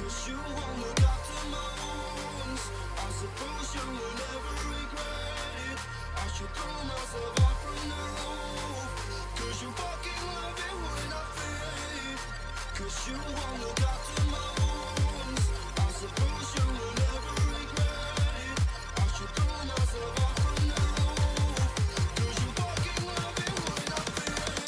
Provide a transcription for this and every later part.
you won't look after my wounds. I suppose you will never regret it. I should throw myself out from the roof. You fucking love it when I feel it. You won't look after my wounds. I suppose you will never regret it. I should throw myself out from the roof. You fucking love it when I feel it.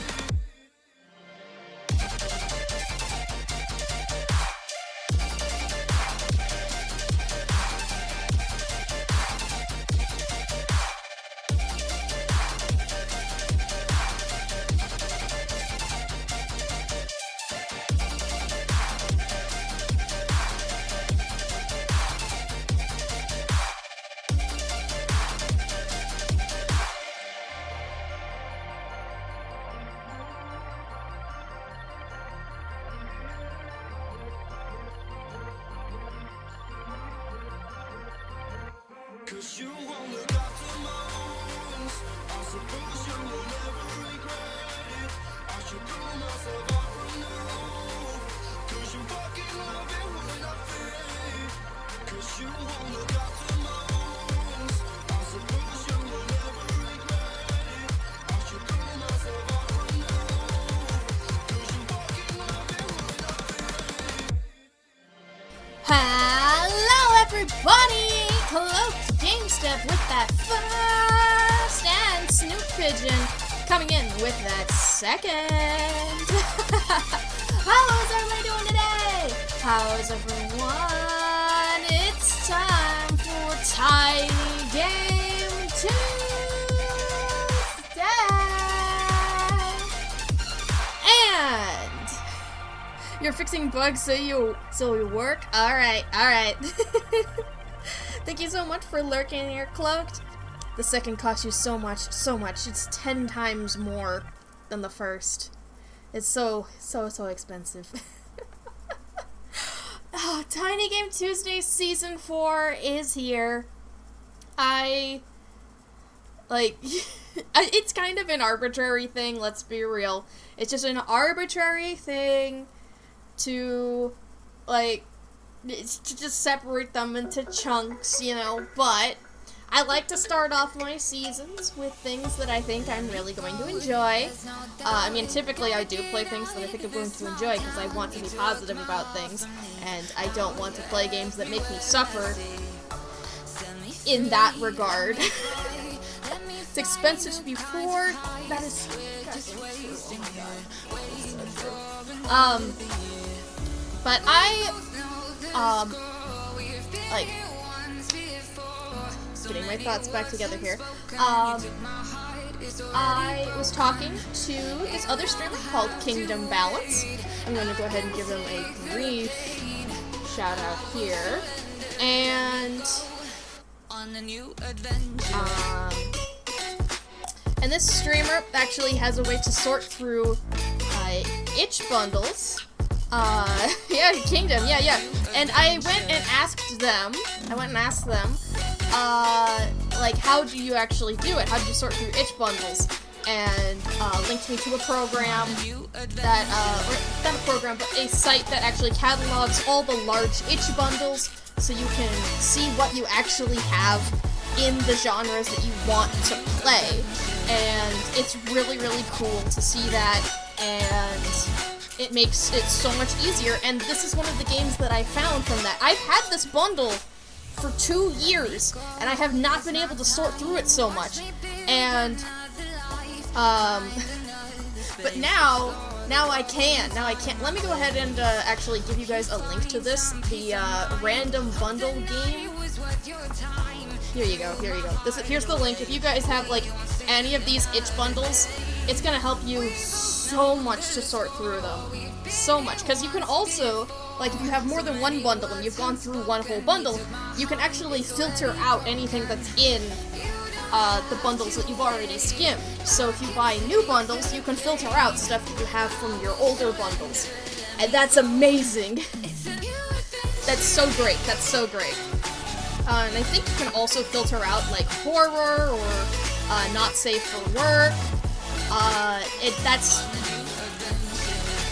You won't look after my wounds. I suppose you will never regret it. I should throw myself out from the roof. You fucking love it when I feel it. You won't look after my wounds. I suppose you will never regret it. I should throw myself out from the roof. You fucking love it when I feel it. Hello everybody! Cloaked Game Step with that first and Snoop Pigeon coming in with that second. How's everybody doing today? How's everyone? It's time for Tiny Game Tuesday! And you're fixing bugs so you work? Alright. Thank you so much for lurking here, Cloaked. The second costs you so much. It's 10 times more than the first. It's so expensive. Oh, Tiny Game Tuesday Season 4 is here. It's kind of an arbitrary thing, let's be real. It's just an arbitrary thing to just separate them into chunks, but I like to start off my seasons with things that I think I'm really going to enjoy. Typically I do play things that I think I'm going to enjoy because I want to be positive about things, and I don't want to play games that make me suffer in that regard. It's expensive to be poor. That is so true. Oh my god. But getting my thoughts back together here. I was talking to this other streamer called Kingdom Balance. I'm going to go ahead and give them a brief shout out here. And and this streamer actually has a way to sort through itch bundles. Yeah, Kingdom, yeah. And I went and asked them, how do you actually do it? How do you sort through itch bundles? And linked me to a program that, or not a program, but a site that actually catalogs all the large itch bundles so you can see what you actually have in the genres that you want to play. And it's really, really cool to see that, and it makes it so much easier, and this is one of the games that I found from that. I've had this bundle for 2 years, and I have not been able to sort through it so much, and, but now I can. Let me go ahead and, actually give you guys a link to this, the, random bundle game. Here you go. Here's the link. If you guys have, any of these itch bundles, it's gonna help you so much to sort through them. So much. Because you can also, if you have more than one bundle and you've gone through one whole bundle, you can actually filter out anything that's in the bundles that you've already skimmed. So if you buy new bundles, you can filter out stuff that you have from your older bundles. And that's amazing. That's so great. And I think you can also filter out, horror or not safe for work.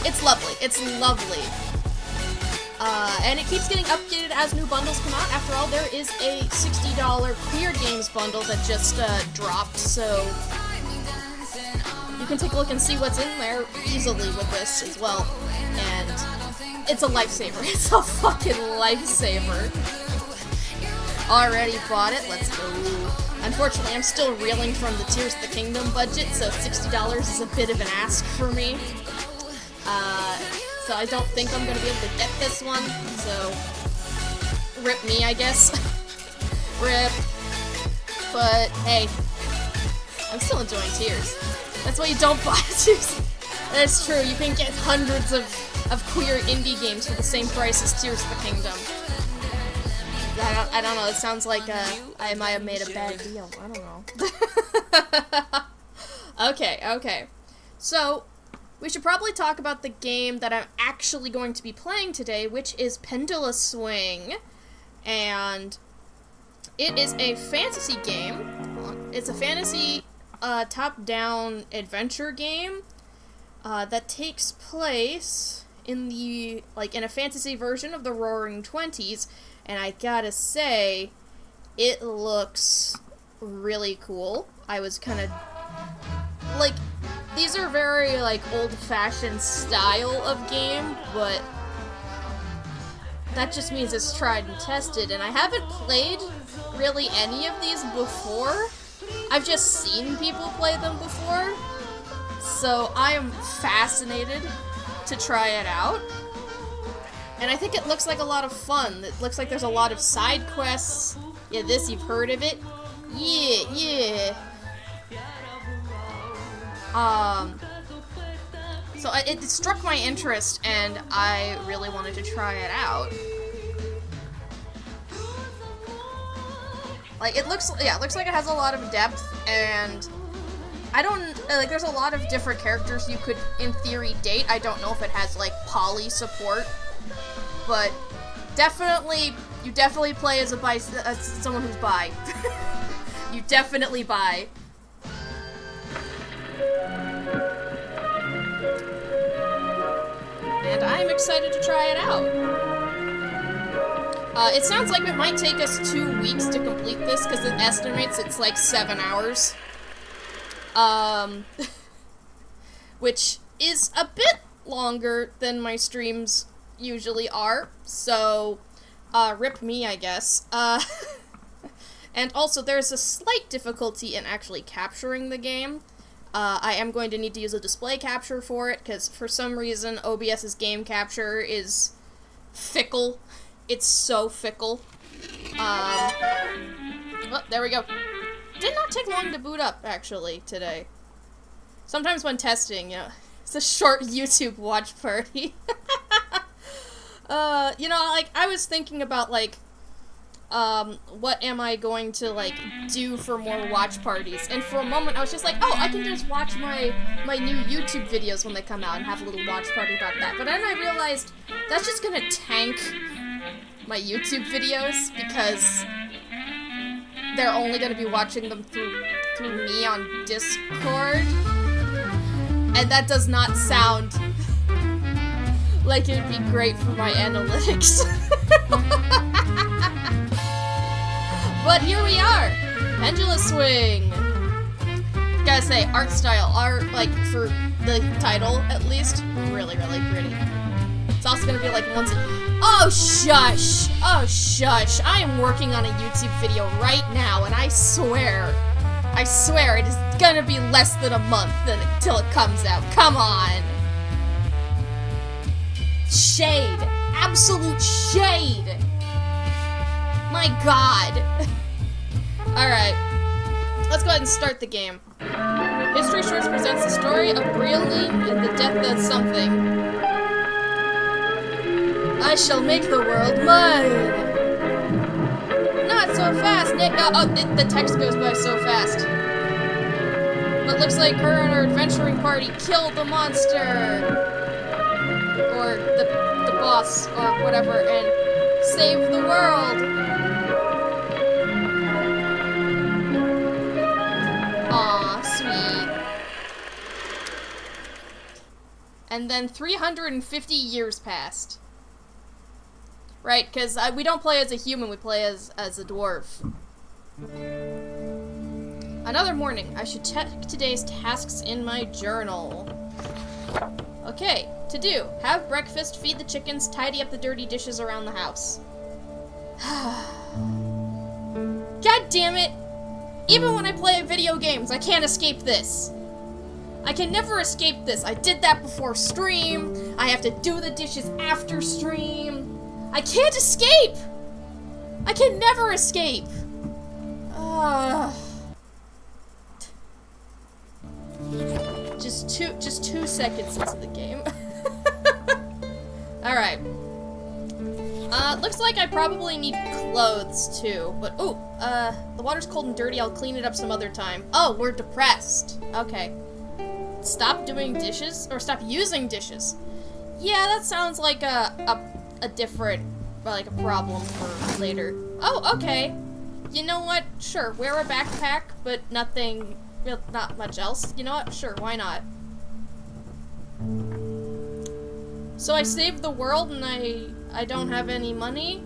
It's lovely. And it keeps getting updated as new bundles come out. After all, there is a $60 Queer Games bundle that just dropped, so you can take a look and see what's in there easily with this as well. And it's a lifesaver. It's a fucking lifesaver. Already bought it. Let's go. Unfortunately, I'm still reeling from the Tears of the Kingdom budget, so $60 is a bit of an ask for me. So I don't think I'm gonna be able to get this one, so rip me, I guess. Rip. But, hey, I'm still enjoying Tears. That's why you don't buy Tears. That's true, you can get hundreds of queer indie games for the same price as Tears of the Kingdom. I don't know, it sounds like I might have made a bad deal. I don't know. Okay. So, we should probably talk about the game that I'm actually going to be playing today, which is Pendula Swing. And it is a fantasy game. It's a fantasy top-down adventure game that takes place in in a fantasy version of the Roaring Twenties. And I gotta say, it looks really cool. I was kind of, these are very, old-fashioned style of game, but that just means it's tried and tested, and I haven't played really any of these before. I've just seen people play them before, so I am fascinated to try it out. And I think it looks like a lot of fun. It looks like there's a lot of side quests. Yeah, this, you've heard of it? Yeah. So it struck my interest, and I really wanted to try it out. It looks like it has a lot of depth, and I don't, there's a lot of different characters you could, in theory, date. I don't know if it has, poly support. But you definitely play as someone who's bi. You definitely bi. And I'm excited to try it out. It sounds like it might take us 2 weeks to complete this, because it estimates it's 7 hours. Which is a bit longer than my streams usually are, so rip me, I guess. And also, there's a slight difficulty in actually capturing the game. I am going to need to use a display capture for it, because for some reason OBS's game capture is fickle. It's so fickle. Oh, there we go. Did not take long to boot up, actually, today. Sometimes when testing, it's a short YouTube watch party. I was thinking about, what am I going to, do for more watch parties? And for a moment, I was just like, oh, I can just watch my new YouTube videos when they come out and have a little watch party about that. But then I realized that's just gonna tank my YouTube videos, because they're only gonna be watching them through me on Discord. And that does not sound like it would be great for my analytics. But here we are! Pendula Swing! Gotta say, art style, for the title, at least, really, really pretty. It's also gonna be oh shush! Oh shush! I am working on a YouTube video right now, and I swear it is gonna be less than a month until it comes out. Come on! Shade. Absolute shade. My god. Alright. Let's go ahead and start the game. History Shorts presents the story of Brialine and the death of something. I shall make the world mine. Not so fast, Nick. The text goes by so fast. But looks like her and her adventuring party killed the monster. Or the boss, or whatever, and save the world! Aw, sweet. And then 350 years passed. Right, because we don't play as a human, we play as a dwarf. Another morning. I should check today's tasks in my journal. Okay, to do. Have breakfast, feed the chickens, tidy up the dirty dishes around the house. God damn it! Even when I play video games, I can't escape this. I can never escape this. I did that before stream. I have to do the dishes after stream. I can't escape! I can never escape! Just two seconds into the game. Alright. Looks like I probably need clothes too, but the water's cold and dirty, I'll clean it up some other time. Oh, we're depressed. Okay. Stop doing dishes? Or stop using dishes. Yeah, that sounds like a different, like a problem for later. Oh, okay. You know what? Sure, wear a backpack, but not much else. You know what? Sure, why not? So I saved the world and I don't have any money?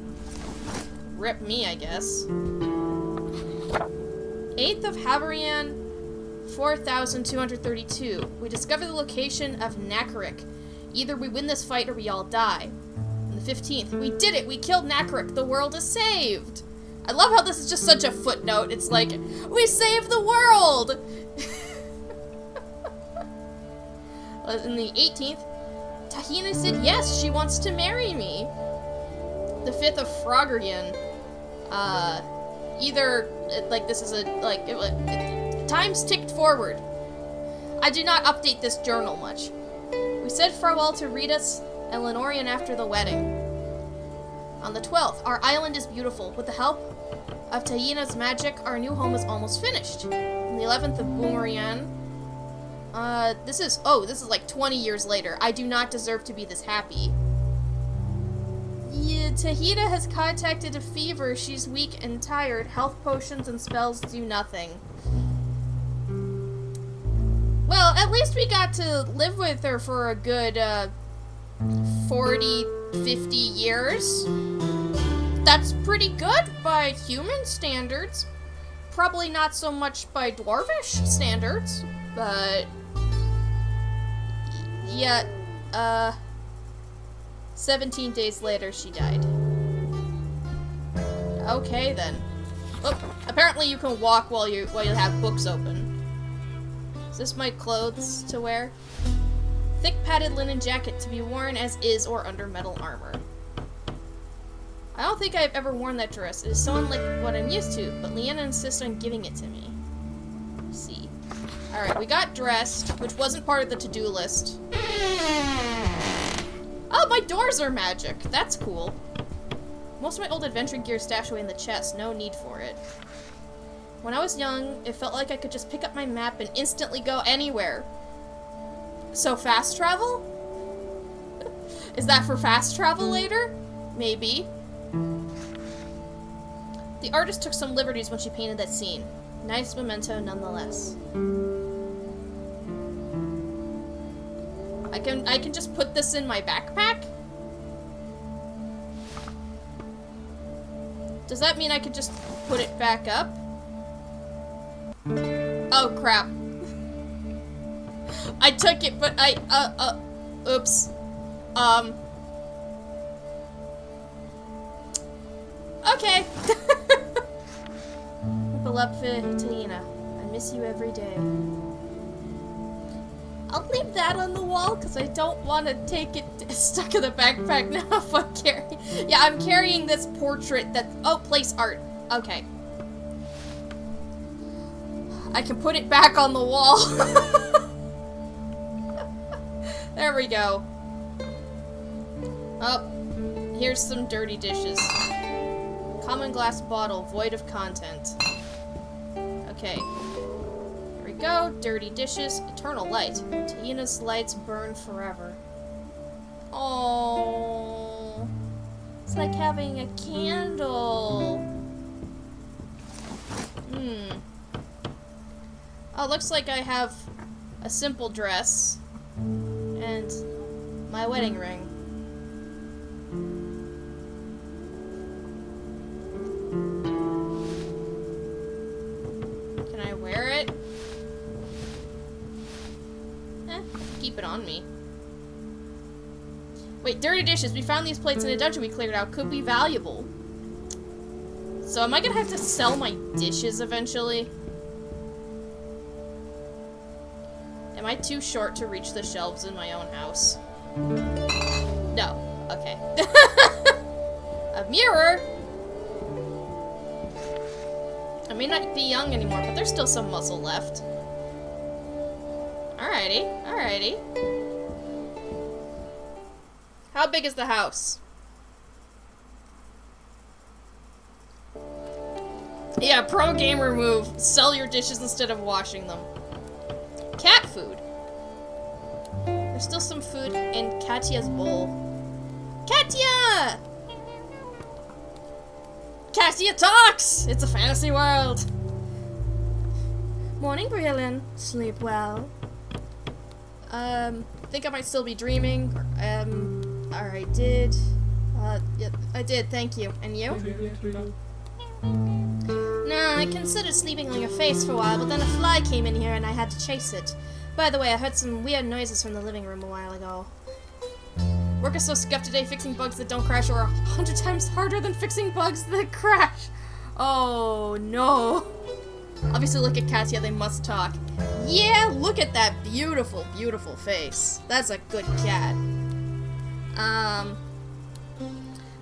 Rip me, I guess. 8th of Havarian, 4,232. We discover the location of Nakarik. Either we win this fight or we all die. And the 15th, we did it! We killed Nakarik! The world is saved! I love how this is just such a footnote. It's like, we saved the world! In the 18th, Tahina said yes, she wants to marry me. The 5th of Froggeryan, either, like, this is time's ticked forward. I do not update this journal much. We said farewell to Ritas and Lenorian after the wedding. On the 12th, our island is beautiful. With the help of Tahina's magic, our new home is almost finished. On the 11th of Boomerian, this is like 20 years later. I do not deserve to be this happy. Yeah, Tahina has contacted a fever. She's weak and tired. Health potions and spells do nothing. Well, at least we got to live with her for a good, 40, 50 years. That's pretty good by human standards. Probably not so much by dwarvish standards, but... yeah, 17 days later, she died. Okay, then. Look, apparently you can walk while you have books open. Is this my clothes to wear? Thick padded linen jacket to be worn as is or under metal armor. I don't think I've ever worn that dress. It is so unlike what I'm used to, but Leanna insists on giving it to me. Let's see. Alright, we got dressed, which wasn't part of the to-do list. Oh, my doors are magic. That's cool. Most of my old adventure gear stashed away in the chest. No need for it. When I was young, it felt like I could just pick up my map and instantly go anywhere. So fast travel? Is that for fast travel later? Maybe. The artist took some liberties when she painted that scene. Nice memento nonetheless. I can just put this in my backpack? Does that mean I could just put it back up? Oh crap. I took it, but oops. Okay. Beloved Tahina, I miss you every day. I'll leave that on the wall because I don't want to take it stuck in the backpack now if I'm carrying. Yeah, I'm carrying this portrait that. Oh, place art. Okay. I can put it back on the wall. There we go. Oh, here's some dirty dishes. Common glass bottle, void of content. Okay. Here we go. Dirty dishes, eternal light. Tahina's lights burn forever. Oh, it's like having a candle. Oh, looks like I have a simple dress and my wedding ring. on me. Wait, dirty dishes. We found these plates in a dungeon we cleared out. Could be valuable. So am I gonna have to sell my dishes eventually? Am I too short to reach the shelves in my own house? No. Okay. A mirror! I may not be young anymore, but there's still some muscle left. Alrighty, alrighty. How big is the house? Yeah, pro gamer move. Sell your dishes instead of washing them. Cat food. There's still some food in Katya's bowl. Katya! Katya talks! It's a fantasy world. Morning, Briellen. Sleep well. Think I might still be dreaming. Or I did. Yeah, I did, thank you. And you? No, I considered sleeping on your face for a while, but then a fly came in here and I had to chase it. By the way, I heard some weird noises from the living room a while ago. Work is so scuffed today, fixing bugs that don't crash are 100 times harder than fixing bugs that crash. Oh, no. Obviously, look at Katya, they must talk. Yeah, look at that beautiful, beautiful face. That's a good cat.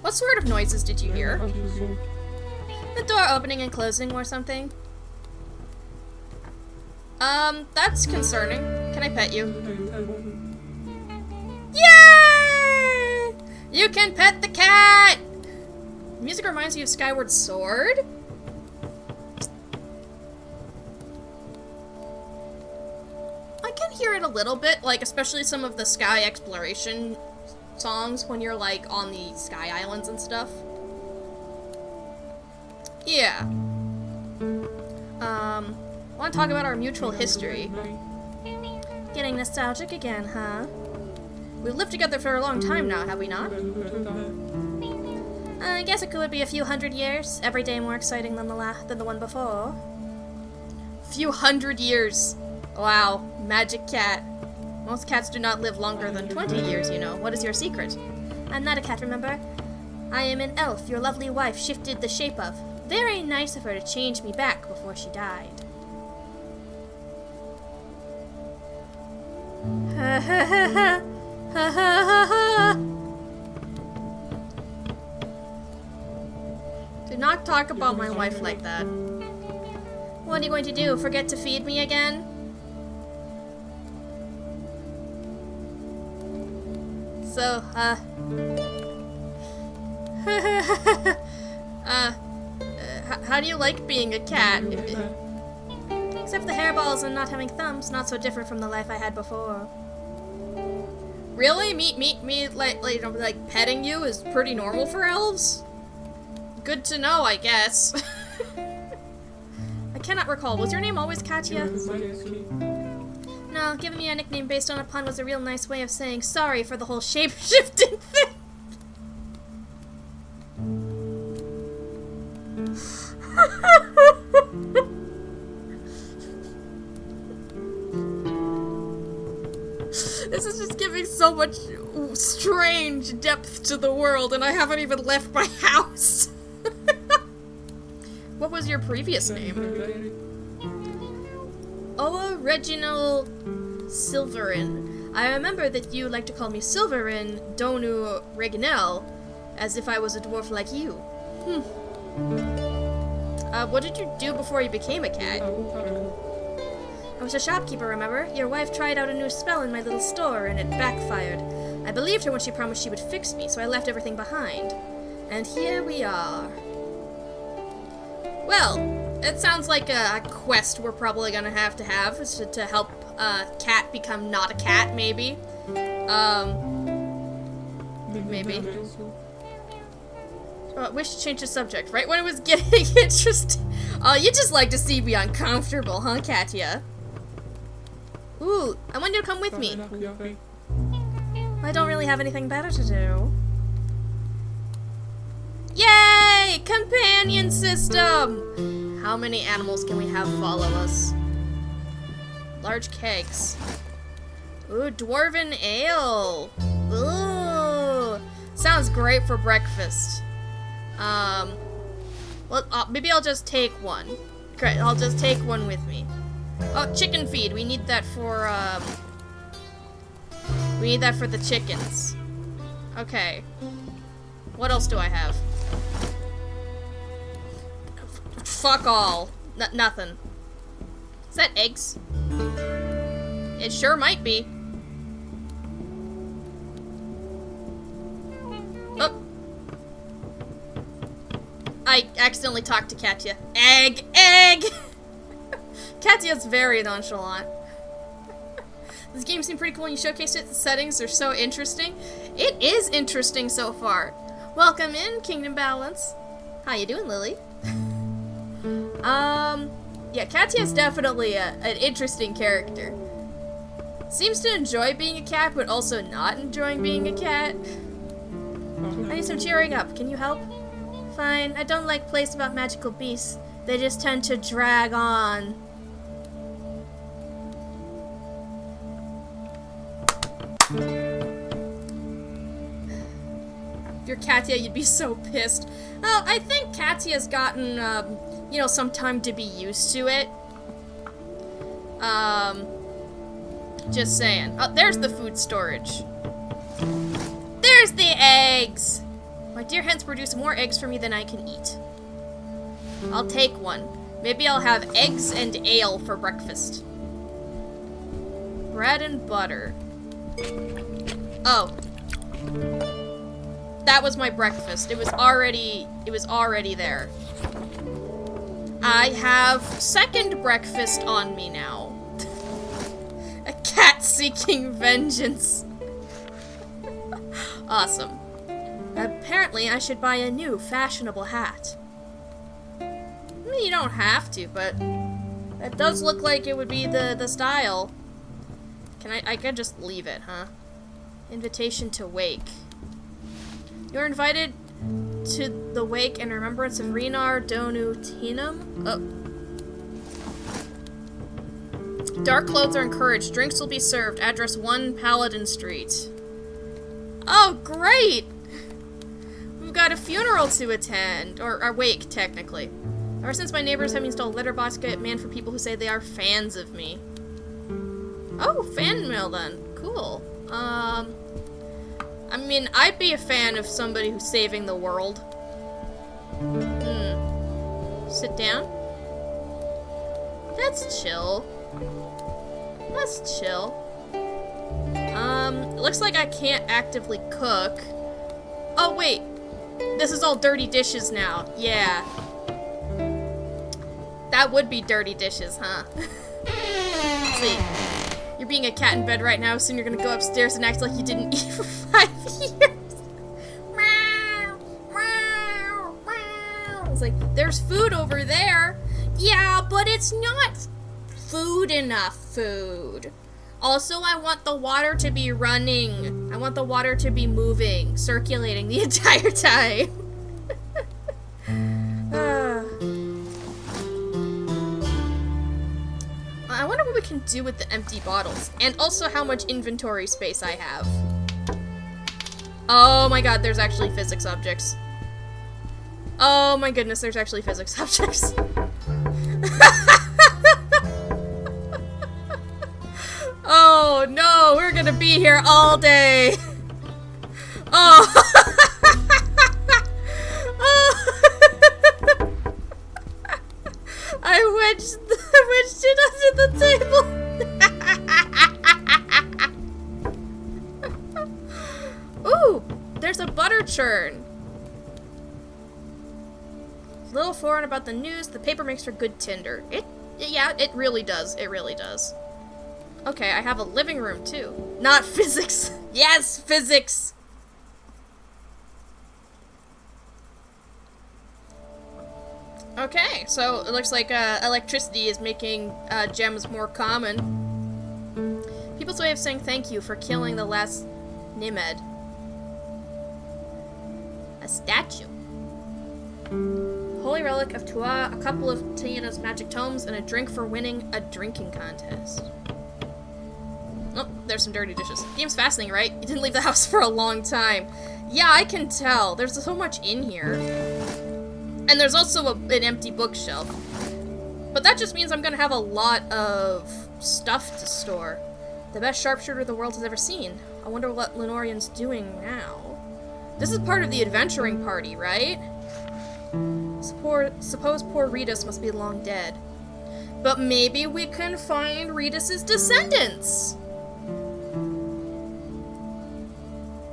What sort of noises did you hear? The door opening and closing or something? That's concerning. Can I pet you? Yay! You can pet the cat! Music reminds you of Skyward Sword? I can hear it a little bit, like, especially some of the sky exploration songs when you're, like, on the sky islands and stuff. Yeah. Want to talk about our mutual history. Getting nostalgic again, huh? We've lived together for a long time now, have we not? I guess it could be a few hundred years. Every day more exciting than the one before. Few hundred years. Wow, magic cat. Most cats do not live longer than 20 years, you know. What is your secret? I'm not a cat, remember? I am an elf your lovely wife shifted the shape of. Very nice of her to change me back before she died. Ha ha ha ha. Ha ha ha ha. Do not talk about my wife like that. What are you going to do? Forget to feed me again? So, how do you like being a cat? Except the hairballs and not having thumbs, not so different from the life I had before. Really? Me, like petting you is pretty normal for elves? Good to know, I guess. I cannot recall. Was your name always Katya? No, giving me a nickname based on a pun was a real nice way of saying sorry for the whole shape-shifting thing. This is just giving so much strange depth to the world, and I haven't even left my house. What was your previous name? Oh, Reginald Silverin. I remember that you like to call me Silverin Donu Reginel, as if I was a dwarf like you. What did you do before you became a cat? I was a shopkeeper, remember? Your wife tried out a new spell in my little store, and it backfired. I believed her when she promised she would fix me, so I left everything behind. And here we are. Well, it sounds like a quest we're probably gonna have is to help cat become not a cat, maybe. Maybe. Wish to change the subject, right when it was getting interesting. Oh, you just like to see me uncomfortable, huh, Katya? Ooh, I want you to come with me. I don't really have anything better to do. Yay! Companion system! How many animals can we have follow us? Large kegs. Ooh, dwarven ale. Ooh, sounds great for breakfast. Well, maybe I'll just take one. Great, I'll just take one with me. Oh, chicken feed. We need that for, we need that for the chickens. Okay. What else do I have? Fuck all. Nothing. Is that eggs? It sure might be. Oh. I accidentally talked to Katya. Egg! Egg! Katya's very nonchalant. This game seemed pretty cool when you showcased it. The settings are so interesting. It is interesting so far. Welcome in, Kingdom Balance. How you doing, Lily? Yeah, Katya's definitely an interesting character. Seems to enjoy being a cat, but also not enjoying being a cat. I need some cheering up. Can you help? Fine. I don't like plays about magical beasts. They just tend to drag on. If you're Katya, you'd be so pissed. Well, I think Katya's gotten, you know, some time to be used to it. Just saying. Oh, there's the food storage. There's the eggs! My dear hens produce more eggs for me than I can eat. I'll take one. Maybe I'll have eggs and ale for breakfast. Bread and butter. Oh. That was my breakfast. It was already there. I have second breakfast on me now. A cat seeking vengeance. Awesome. Apparently, I should buy a new fashionable hat. I mean, you don't have to, but that does look like it would be the style. I could just leave it, huh? Invitation to wake. You're invited to the wake in remembrance of Renar Donutinum. Oh. Dark clothes are encouraged. Drinks will be served. Address 1 Paladin Street. Oh, great! We've got a funeral to attend. Or a wake, technically. Ever since my neighbors have installed letterbox, get man for people who say they are fans of me. Oh, fan mail then. Cool. I mean, I'd be a fan of somebody who's saving the world. Sit down. Let's chill. Let's chill. It looks like I can't actively cook. Oh, wait. This is all dirty dishes now. Yeah. That would be dirty dishes, huh? Let's see. You're being a cat in bed right now, soon you're gonna go upstairs and act like you didn't eat for 5 years. It's like, there's food over there. Yeah, but it's not food enough food. Also, I want the water to be running. I want the water to be moving, circulating the entire time. I wonder what we can do with the empty bottles, and also how much inventory space I have. Oh my god, there's actually physics objects. Oh my goodness, there's actually physics objects. Oh no, we're gonna be here all day. Oh. I wedged it under the table. Ooh, there's a butter churn. A little foreign about the news. The paper makes for good tinder. Yeah, it really does. It really does. Okay, I have a living room too. Not physics. Yes, physics. Okay, so it looks like electricity is making gems more common. People's way of saying thank you for killing the last Nimed. A statue. Holy relic of Tua, a couple of Tiana's magic tomes, and a drink for winning a drinking contest. Oh, there's some dirty dishes. Game's fascinating, right? You didn't leave the house for a long time. Yeah, I can tell. There's so much in here. And there's also an empty bookshelf. But that just means I'm gonna have a lot of stuff to store. The best sharpshooter the world has ever seen. I wonder what Lenorian's doing now. This is part of the adventuring party, right? Suppose poor Ritas must be long dead. But maybe we can find Ritas' descendants!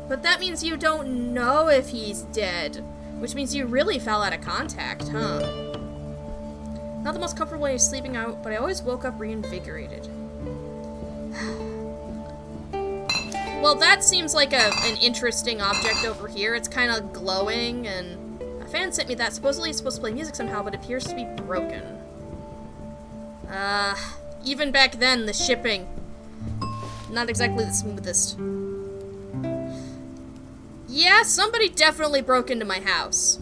But that means you don't know if he's dead. Which means you really fell out of contact, huh? Not the most comfortable way of sleeping out, but I always woke up reinvigorated. Well, that seems like an interesting object over here. It's kind of glowing, and a fan sent me that. Supposedly it's supposed to play music somehow, but it appears to be broken. Even back then, the shipping, not exactly the smoothest. Yeah, somebody definitely broke into my house.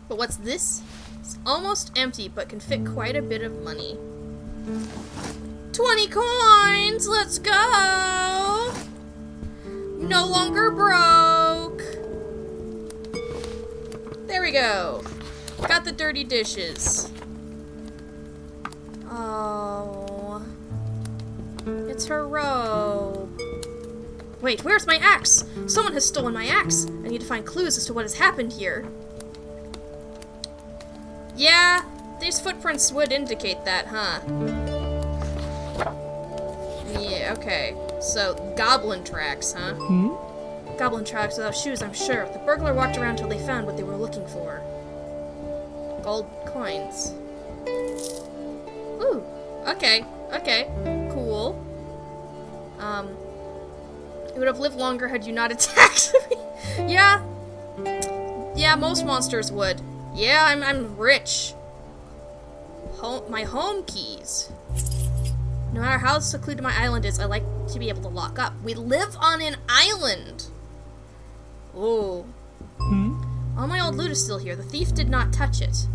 But what's this? It's almost empty, but can fit quite a bit of money. 20 coins! Let's go! No longer broke! There we go. Got the dirty dishes. Oh. It's her robe. Wait, where's my axe? Someone has stolen my axe. I need to find clues as to what has happened here. Yeah, these footprints would indicate that, huh? Yeah, okay. So, goblin tracks, huh? Goblin tracks without shoes, I'm sure. The burglar walked around till they found what they were looking for. Gold coins. Ooh, okay, cool. You would have lived longer had you not attacked me. Yeah, most monsters would. Yeah, I'm rich. My home keys. No matter how secluded my island is, I like to be able to lock up. We live on an island. Ooh. All my old loot is still here. The thief did not touch it.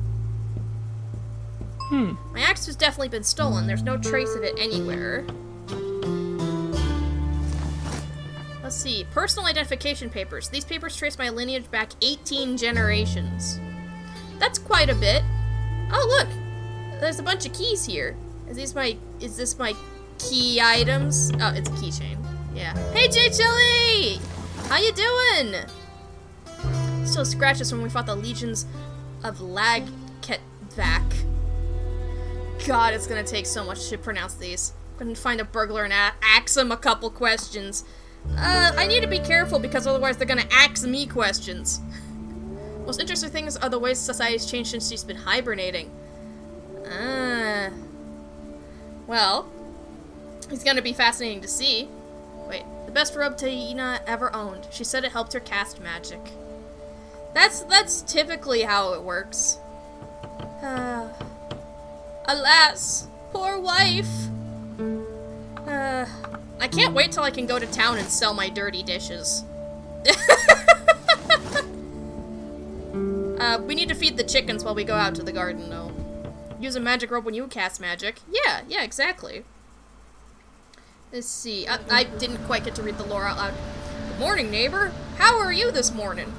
My axe has definitely been stolen. There's no trace of it anywhere. Let's see. Personal identification papers. These papers trace my lineage back 18 generations. That's quite a bit. Oh, look. There's a bunch of keys here. Is this my key items? Oh, it's a keychain. Yeah. Hey, J Chili! How you doing? Still scratches from when we fought the legions of Lagketvak. God, it's gonna take so much to pronounce these. I'm gonna find a burglar and ask him a couple questions. I need to be careful because otherwise they're gonna ask me questions. Most interesting things are the ways society's changed since she's been hibernating. Well, it's gonna be fascinating to see. Wait, the best robe Taina ever owned. She said it helped her cast magic. That's typically how it works. Alas, poor wife. I can't wait till I can go to town and sell my dirty dishes. We need to feed the chickens while we go out to the garden, though. Use a magic robe when you cast magic. Yeah, exactly. Let's see. I didn't quite get to read the lore out loud. Good morning, neighbor. How are you this morning?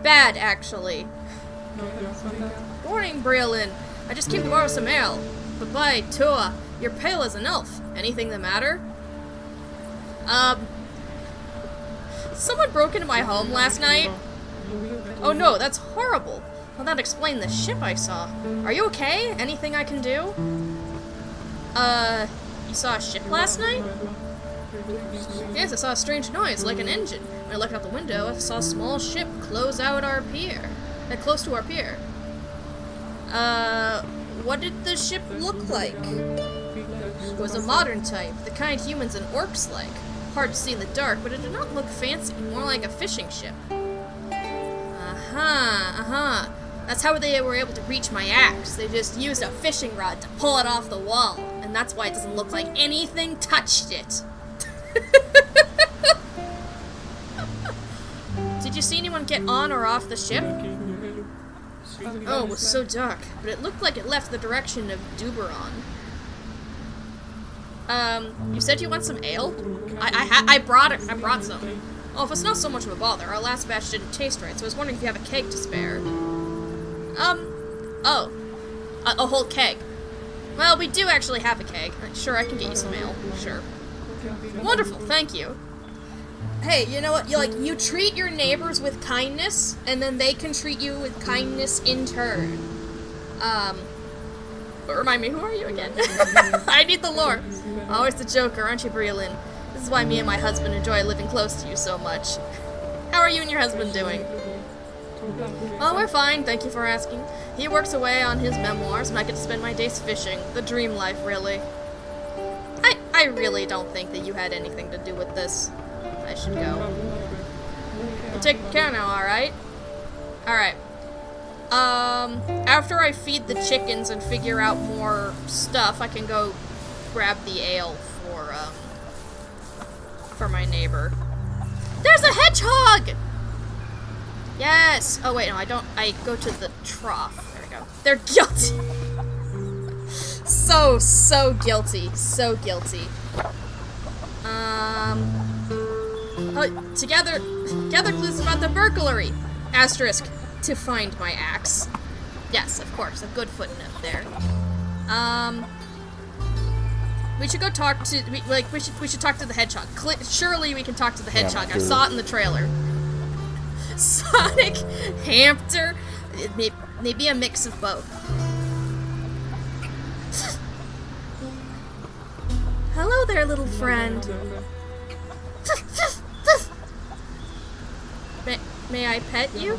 Bad, actually. Good morning, Breelin. I just came to borrow some ale. Bye-bye, Tua. You're pale as an elf. Anything the matter? Someone broke into my home last night. Oh no, that's horrible. Well, that explained the ship I saw. Are you okay? Anything I can do? You saw a ship last night? Yes, I saw a strange noise, like an engine. When I looked out the window, I saw a small ship close to our pier. What did the ship look like? It was a modern type, the kind humans and orcs like. Hard to see in the dark, but it did not look fancy, more like a fishing ship. That's how they were able to reach my axe. They just used a fishing rod to pull it off the wall, and that's why it doesn't look like anything touched it. Did you see anyone get on or off the ship? Oh, it was so dark, but it looked like it left the direction of Duberon. You said you want some ale? I brought it. I brought some. Oh, if it's not so much of a bother, our last batch didn't taste right, so I was wondering if you have a keg to spare. A whole keg. Well, we do actually have a keg. Sure, I can get you some ale. Sure. Wonderful, thank you. Hey, you know what? You treat your neighbors with kindness, and then they can treat you with kindness in turn. But remind me, who are you again? I need the lore. Always the Joker, aren't you, Breelin? This is why me and my husband enjoy living close to you so much. How are you and your husband doing? Oh, we're fine, thank you for asking. He works away on his memoirs, and I get to spend my days fishing. The dream life, really. I really don't think that you had anything to do with this. I should go. You take care now, alright? Alright. After I feed the chickens and figure out more stuff, I can go grab the ale for my neighbor. There's a hedgehog! Yes! Oh wait, no, I don't. I go to the trough. There we go. They're guilty! So guilty. So guilty. Gather clues about the burglary! Asterisk. To find my axe. Yes, of course, a good footnote there. We should go talk to, we should talk to the hedgehog. Surely we can talk to the hedgehog. I saw it in the trailer. Sonic, hamster, maybe a mix of both. Hello there, little friend. May I pet you?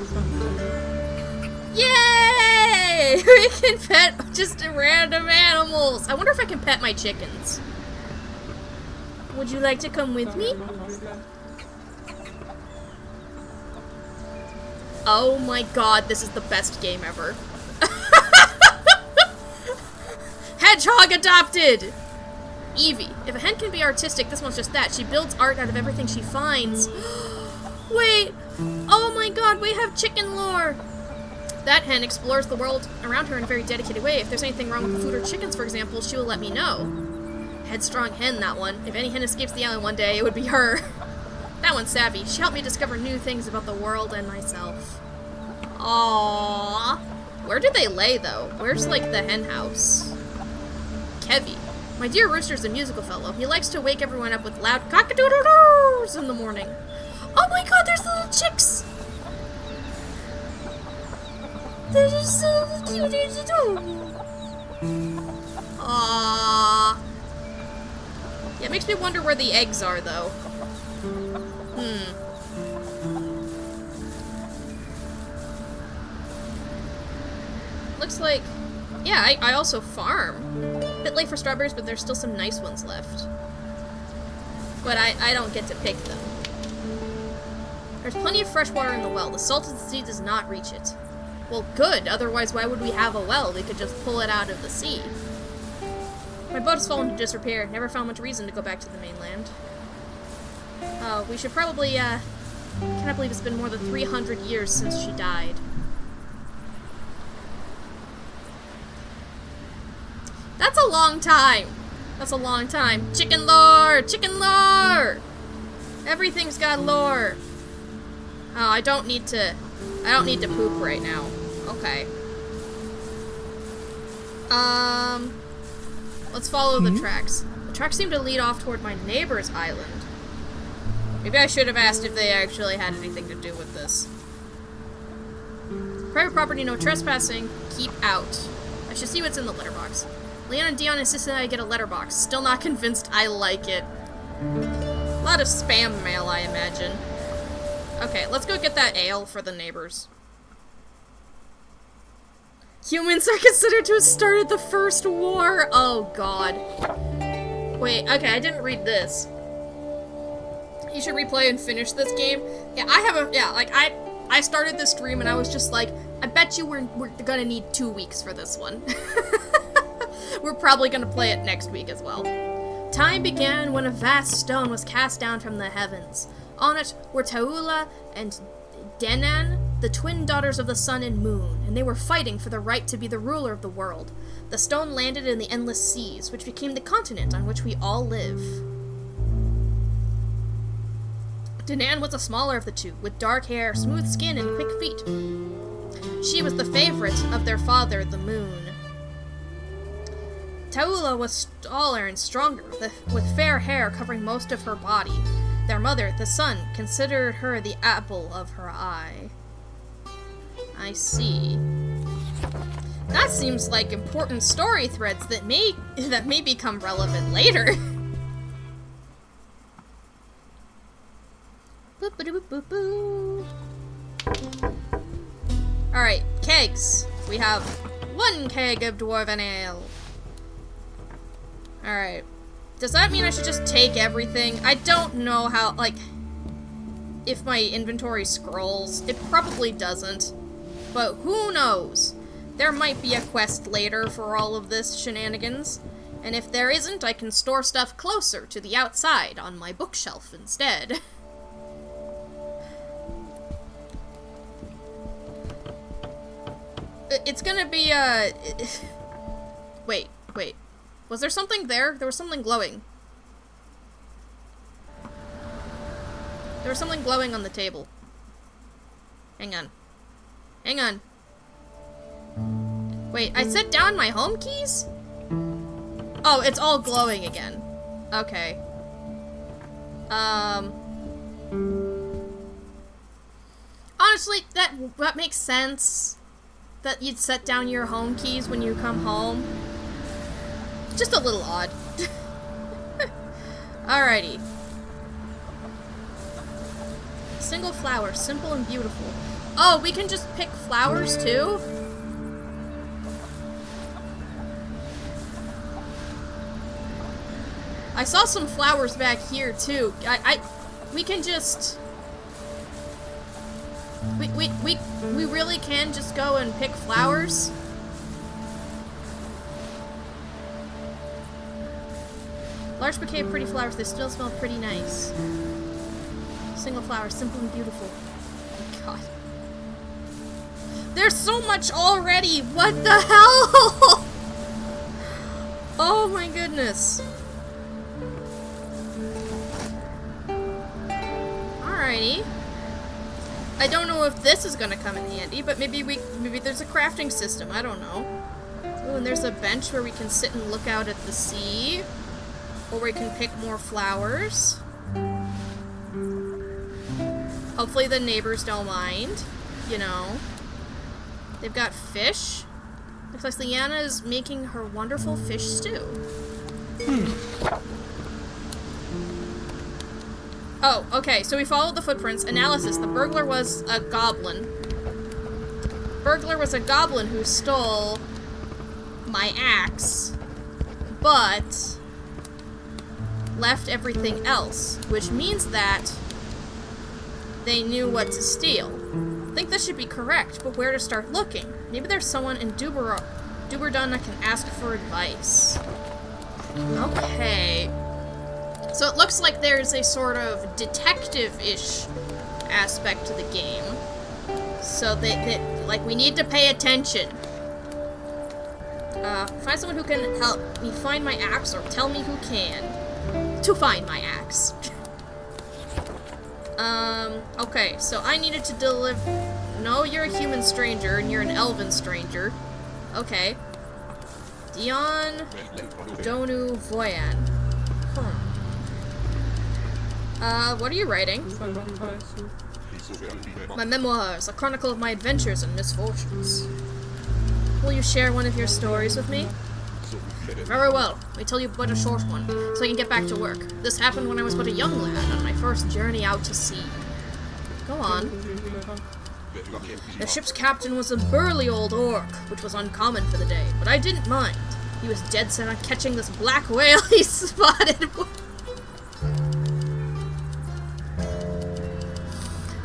Yay! We can pet just random animals. I wonder if I can pet my chickens. Would you like to come with me? Oh my god, this is the best game ever. Hedgehog adopted! Evie. If a hen can be artistic, this one's just that. She builds art out of everything she finds. Wait! Oh my god, we have chicken lore! That hen explores the world around her in a very dedicated way. If there's anything wrong with the food or chickens, for example, she will let me know. Headstrong hen, that one. If any hen escapes the island one day, it would be her. That one's savvy. She helped me discover new things about the world and myself. Aww. Where do they lay, though? Where's, like, the hen house? Kevy. My dear rooster's a musical fellow. He likes to wake everyone up with loud cock-a-doodle-doos in the morning. Oh my god, there's little chicks! They're just so cute. Aww. Yeah, it makes me wonder where the eggs are, though. Looks like... Yeah, I also farm. A bit late for strawberries, but there's still some nice ones left. But I don't get to pick them. There's plenty of fresh water in the well. The salt of the sea does not reach it. Well, good. Otherwise, why would we have a well? We could just pull it out of the sea. My boat has fallen into disrepair. Never found much reason to go back to the mainland. Oh, we should probably, cannot believe it's been more than 300 years since she died. That's a long time. That's a long time. Chicken lore! Chicken lore! Everything's got lore. Oh, I don't need to poop right now. Okay. Let's follow the tracks. The tracks seem to lead off toward my neighbor's island. Maybe I should have asked if they actually had anything to do with this. Private property, no trespassing. Keep out. I should see what's in the letterbox. Leon and Dion insisted I get a letterbox. Still not convinced I like it. A lot of spam mail, I imagine. Okay, let's go get that ale for the neighbors. Humans are considered to have started the first war. Oh, God. Wait, okay, I didn't read this. You should replay and finish this game. Yeah, I started this stream and I was just like, I bet you we're gonna need 2 weeks for this one. We're probably gonna play it next week as well. Time began when a vast stone was cast down from the heavens. On it were Taula and Denan, the twin daughters of the sun and moon, and they were fighting for the right to be the ruler of the world. The stone landed in the endless seas, which became the continent on which we all live. Danan was the smaller of the two, with dark hair, smooth skin, and quick feet. She was the favorite of their father, the moon. Taula was taller and stronger, with fair hair covering most of her body. Their mother, the sun, considered her the apple of her eye. I see. That seems like important story threads that may become relevant later. Alright, kegs. We have 1 keg of dwarven ale. Alright. Does that mean I should just take everything? I don't know how, like, if my inventory scrolls. It probably doesn't. But who knows? There might be a quest later for all of this shenanigans. And if there isn't, I can store stuff closer to the outside on my bookshelf instead. It's gonna be, Wait. Was there something there? There was something glowing. There was something glowing on the table. Hang on. Wait, I set down my home keys? Oh, it's all glowing again. Okay. Honestly, that makes sense. That you'd set down your home keys when you come home. Just a little odd. Alrighty. Single flower, simple and beautiful. Oh, we can just pick flowers too? I saw some flowers back here too. We can just... We really can just go and pick flowers? Large bouquet of pretty flowers, they still smell pretty nice. Single flower, simple and beautiful. Oh, God. There's so much already! What the hell? Oh my goodness. Alrighty. I don't know if this is gonna come in handy, but maybe there's a crafting system, I don't know. Ooh, and there's a bench where we can sit and look out at the sea. Or we can pick more flowers. Hopefully the neighbors don't mind, you know. They've got fish. Looks like Liana is making her wonderful fish stew. Oh, okay, so we followed the footprints. Analysis, the burglar was a goblin. Burglar was a goblin who stole my axe, but left everything else, which means that they knew what to steal. I think this should be correct, but where to start looking? Maybe there's someone in Duberdun that can ask for advice. Okay. So it looks like there's a sort of detective-ish aspect to the game. So like, we need to pay attention. Find someone who can help me find my axe, or tell me who can. To find my axe. Okay, so I needed to deliver... No, you're a human stranger, and you're an elven stranger. Okay. Dion Donu Voyan. What are you writing? My memoirs, a chronicle of my adventures and misfortunes. Will you share one of your stories with me? Very well. Let me tell you but a short one, so I can get back to work. This happened when I was but a young lad on my first journey out to sea. Go on. The ship's captain was a burly old orc, which was uncommon for the day, but I didn't mind. He was dead set on catching this black whale he spotted.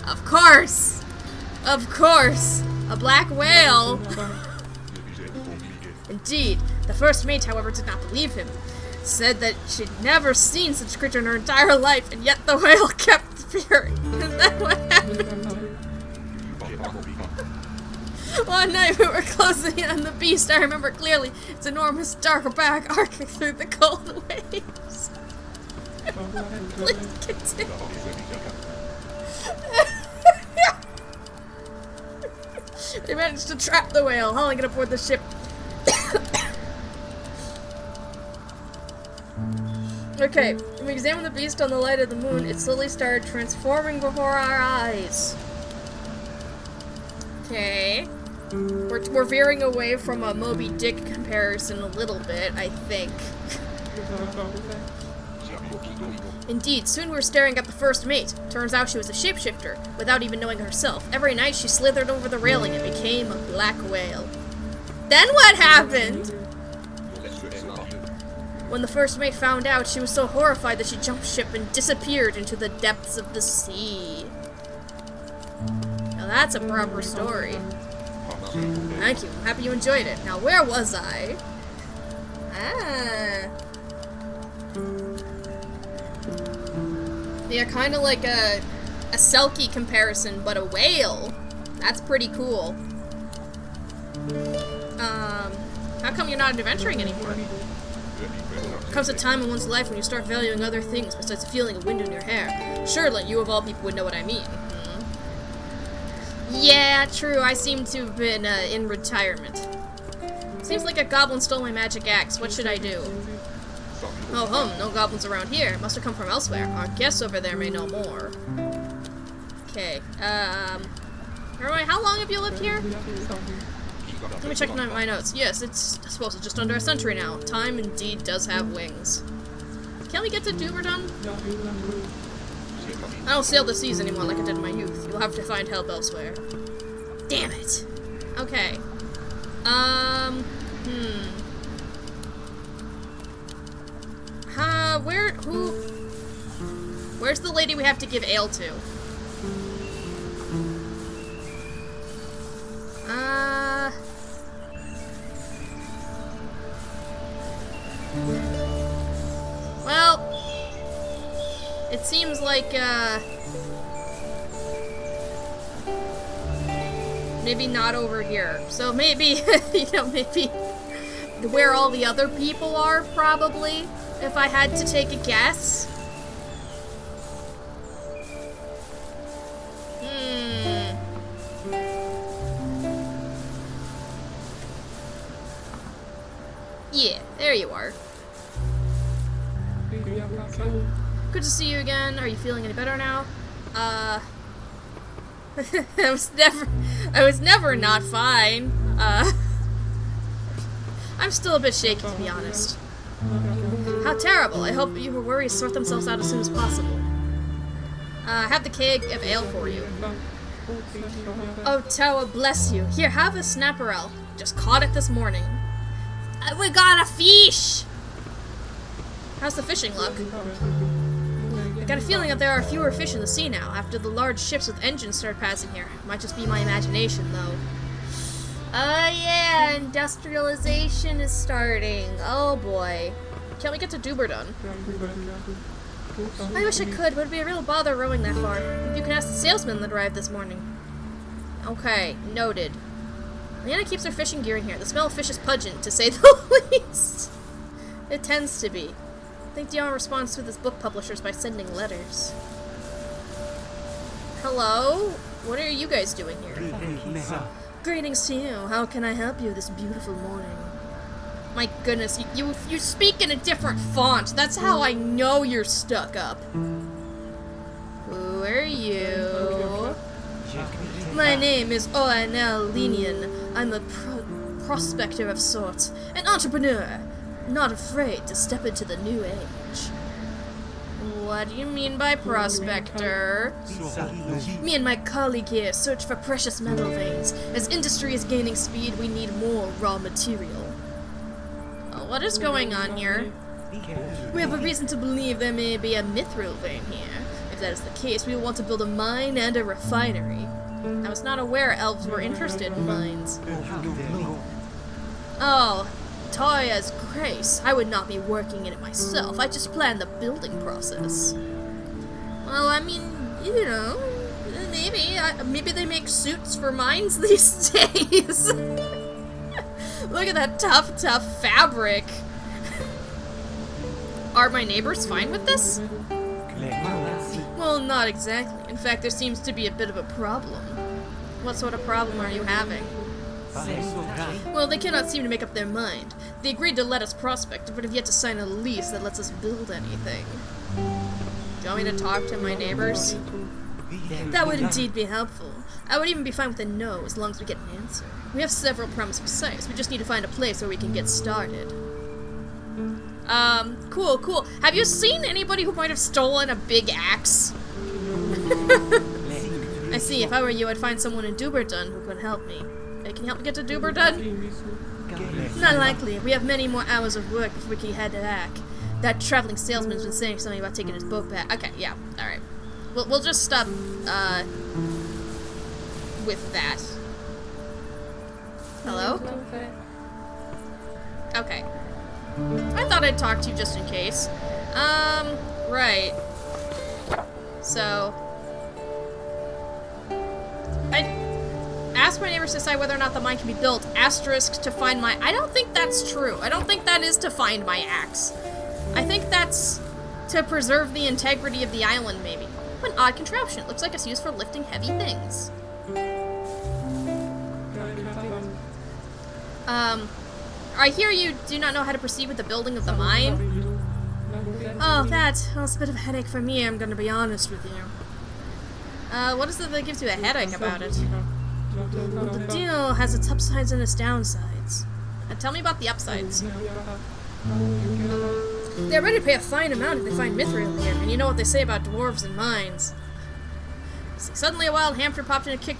Of course! Of course! A black whale! Indeed. The first mate, however, did not believe him. Said that she'd never seen such a creature in her entire life, and yet the whale kept appearing. Is that what happened? One night we were closing in on the beast. I remember clearly its enormous dark back arcing through the cold waves. Please continue. They managed to trap the whale, hauling it aboard the ship. Okay, when we examined the beast on the light of the moon, it slowly started transforming before our eyes. Okay. We're veering away from a Moby Dick comparison a little bit, I think. Indeed, soon we were staring at the first mate. Turns out she was a shapeshifter, without even knowing herself. Every night she slithered over the railing and became a black whale. Then what happened? When the first mate found out, she was so horrified that she jumped ship and disappeared into the depths of the sea. Now that's a proper story. Thank you. I'm happy you enjoyed it. Now where was I? Yeah, kind of like a Selkie comparison, but a whale. That's pretty cool. How come you're not adventuring anymore? There comes a time in one's life when you start valuing other things besides the feeling of wind in your hair. Surely you of all people would know what I mean. Yeah, true. I seem to have been in retirement. Seems like a goblin stole my magic axe. What should I do? Oh, no goblins around here. Must have come from elsewhere. Our guests over there may know more. Okay, Alright, how long have you lived here? Let me check my notes. Yes, I suppose it's just under a century now. Time indeed does have wings. Can we get to Duberdun? I don't sail the seas anymore like I did in my youth. You'll have to find help elsewhere. Damn it! Okay. Where's the lady we have to give ale to? Well, it seems like, maybe not over here. So maybe, maybe where all the other people are, probably, if I had to take a guess. Yeah, there you are. Good to see you again. Are you feeling any better now? I was never not fine. I'm still a bit shaky, to be honest. How terrible. I hope your worries sort themselves out as soon as possible. I have the keg of ale for you. Oh, Toa, bless you. Here, have a snapperel. Just caught it this morning. We got a fish! How's the fishing luck? I got a feeling that there are fewer fish in the sea now, after the large ships with engines started passing here. Might just be my imagination, though. Yeah, industrialization is starting. Oh boy. Can't we get to Duberdun? I wish I could, but it'd be a real bother rowing that far. You can ask the salesman that arrived this morning. Okay, noted. Leanna keeps her fishing gear in here. The smell of fish is pungent, to say the least. It tends to be. I think Dion responds to this book publishers by sending letters. Hello? What are you guys doing here? Greetings to you. How can I help you this beautiful morning? My goodness, you speak in a different font. That's how I know you're stuck up. Who are you? My name is Oanel Lenian. I'm a prospector of sorts, an entrepreneur, not afraid to step into the new age. What do you mean by prospector? Me and my colleague here search for precious metal veins. As industry is gaining speed, we need more raw material. What is going on here? We have a reason to believe there may be a mithril vein here. If that is the case, we will want to build a mine and a refinery. I was not aware elves were interested in mines. Oh, Toya's grace. I would not be working in it myself. I just planned the building process. Well, I mean, Maybe they make suits for mines these days. Look at that tough fabric. Are my neighbors fine with this? Well, not exactly. In fact, there seems to be a bit of a problem. What sort of problem are you having? Well, they cannot seem to make up their mind. They agreed to let us prospect, but have yet to sign a lease that lets us build anything. Do you want me to talk to my neighbors? That would indeed be helpful. I would even be fine with a no, as long as we get an answer. We have several promising sites. We just need to find a place where we can get started. Cool. Have you seen anybody who might have stolen a big axe? I see. If I were you, I'd find someone in Duberdun who could help me. Hey, can you help me get to Duberdun? Not likely. We have many more hours of work before we can head back. That traveling salesman's been saying something about taking his boat back. Okay, yeah, alright. We'll just stop, with that. Hello? Okay. I thought I'd talk to you just in case. Right. So... I asked my neighbors to decide whether or not the mine can be built. Asterisk to find my... I don't think that's true. I don't think that is to find my axe. I think that's to preserve the integrity of the island, maybe. What an odd contraption. It looks like it's used for lifting heavy things. I hear you do not know how to proceed with the building of the mine. Oh, well, it's a bit of a headache for me, I'm gonna be honest with you. What is it that gives you a headache about it? Well, the deal has its upsides and its downsides. Tell me about the upsides. They're ready to pay a fine amount if they find mithril here, and you know what they say about dwarves and mines. See, suddenly a wild hamster popped in to kick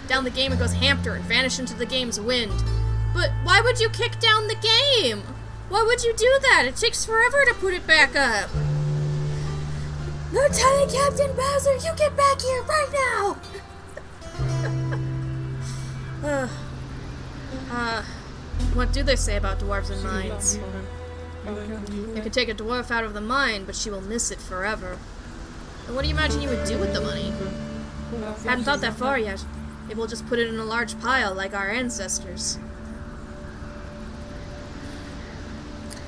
down the game and goes hamster and vanished into the game's wind. But why would you kick down the game? Why would you do that? It takes forever to put it back up. Lieutenant Captain Bowser, you get back here right now! What do they say about dwarves and mines? You can take a dwarf out of the mine, but she will miss it forever. And what do you imagine you would do with the money? Hadn't thought that far yet. Maybe we'll just put it in a large pile like our ancestors.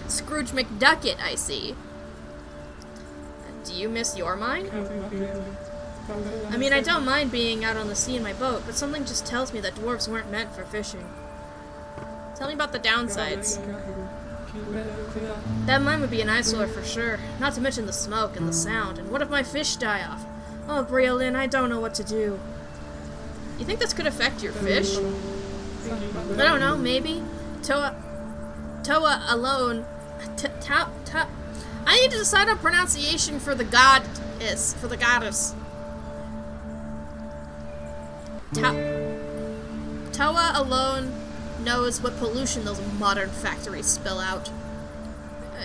Scrooge McDucket, I see. Do you miss your mine? I mean, I don't mind being out on the sea in my boat, but something just tells me that dwarves weren't meant for fishing. Tell me about the downsides. That mine would be an eyesore for sure, not to mention the smoke and the sound, and what if my fish die off? Oh, Briolin, I don't know what to do. You think this could affect your fish? I don't know, maybe. Toa alone. I need to decide on pronunciation for the goddess. Toa alone knows what pollution those modern factories spill out.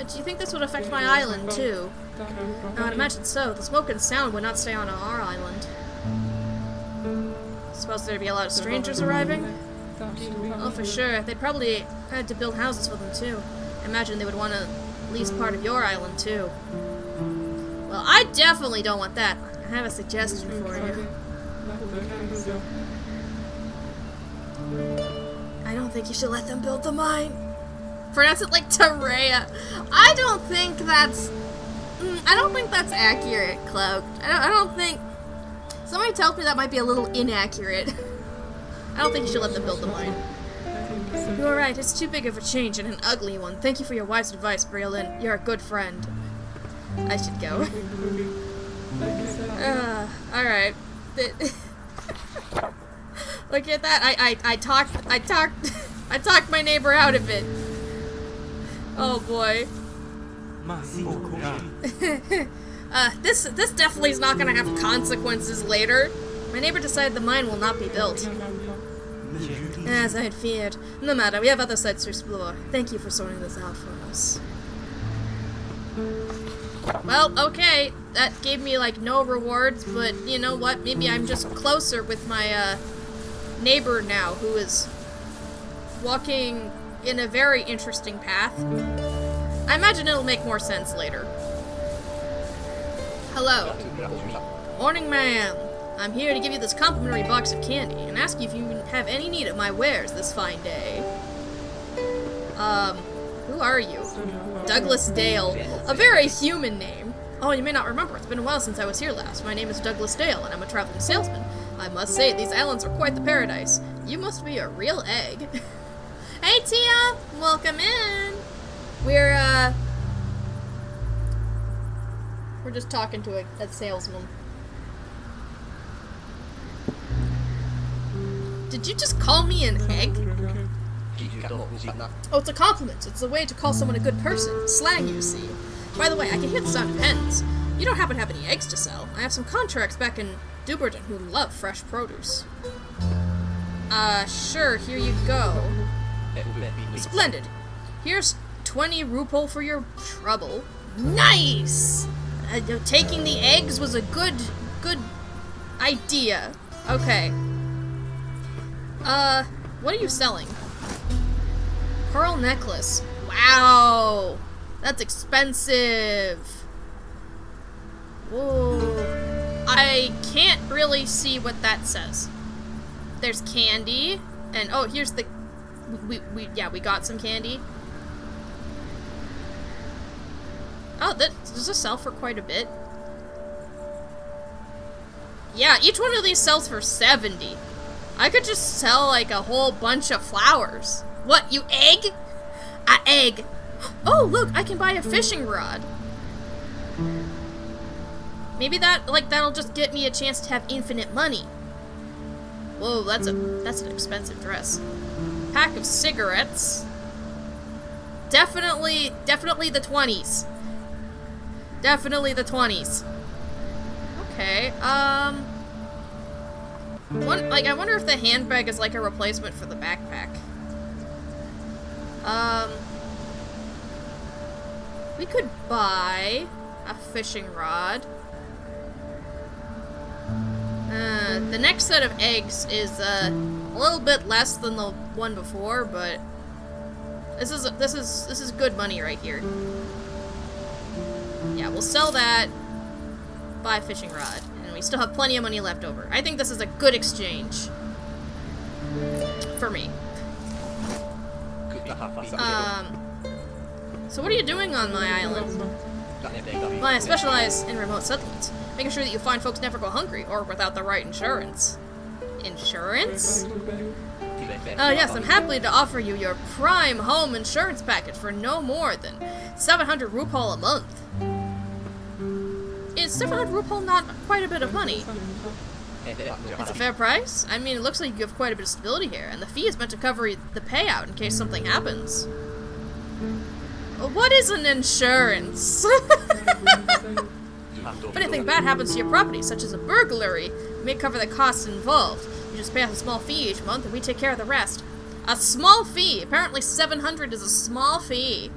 Do you think this would affect my island, too? I would imagine so. The smoke and sound would not stay on our island. Suppose there'd be a lot of strangers arriving? Oh, for sure. They'd probably had to build houses for them, too. I imagine they would want to lease part of your island, too. Well, I definitely don't want that. I have a suggestion for you. I don't think you should let them build the mine. Pronounce it like Terrea. I don't think that's accurate, Cloak. I don't think... Somebody tells me that might be a little inaccurate. I don't think you should let them build the mine. You're right, it's too big of a change and an ugly one. Thank you for your wise advice, Briolin. You're a good friend. I should go. Alright. Look at that. I talked my neighbor out of it. Oh boy. This definitely is not gonna have consequences later. My neighbor decided the mine will not be built. As I had feared. No matter, we have other sites to explore. Thank you for sorting this out for us. Well, okay. That gave me, like, no rewards, but you know what? Maybe I'm just closer with my, neighbor now, who is walking in a very interesting path. I imagine it'll make more sense later. Hello. Morning, ma'am. I'm here to give you this complimentary box of candy and ask you if you have any need of my wares this fine day. Who are you? Douglas Dale. A very human name. Oh, you may not remember. It's been a while since I was here last. My name is Douglas Dale, and I'm a traveling salesman. I must say, these islands are quite the paradise. You must be a real egg. Hey, Tia! Welcome in! We're just talking to a salesman. Did you just call me an egg? Oh, it's a compliment. It's a way to call someone a good person. Slang, you see. By the way, I can hear the sound of hens. You don't happen to have any eggs to sell. I have some contracts back in Duberton who love fresh produce. Sure, here you go. Splendid. Here's 20 rupel for your trouble. Nice! Taking the eggs was a good idea. Okay. What are you selling? Pearl necklace. Wow! That's expensive. Whoa. I can't really see what that says. There's candy, and oh, here's the... we got some candy. Oh, does this sell for quite a bit? Yeah, each one of these sells for 70. I could just sell, like, a whole bunch of flowers. What, you egg? A egg. Oh, look, I can buy a fishing rod. Maybe that'll just get me a chance to have infinite money. Whoa, that's an expensive dress. Pack of cigarettes. Definitely the 20s. Definitely the 20s. Okay, I wonder if the handbag is like a replacement for the backpack. We could buy a fishing rod. The next set of eggs is a little bit less than the one before, but this is good money right here. Yeah, we'll sell that. Buy a fishing rod, and we still have plenty of money left over. I think this is a good exchange for me. So what are you doing on my island? Well, I specialize in remote settlements, making sure that you find folks never go hungry or without the right insurance. Insurance? Yes, I'm happy to offer you your prime home insurance package for no more than 700 rupal a month. Is 700 rupal not quite a bit of money? It's a fair price. I mean, it looks like you have quite a bit of stability here, and the fee is meant to cover the payout in case something happens. What is an insurance? If anything bad happens to your property, such as a burglary, we may cover the costs involved. You just pay us a small fee each month, and we take care of the rest. A small fee! Apparently 700 is a small fee.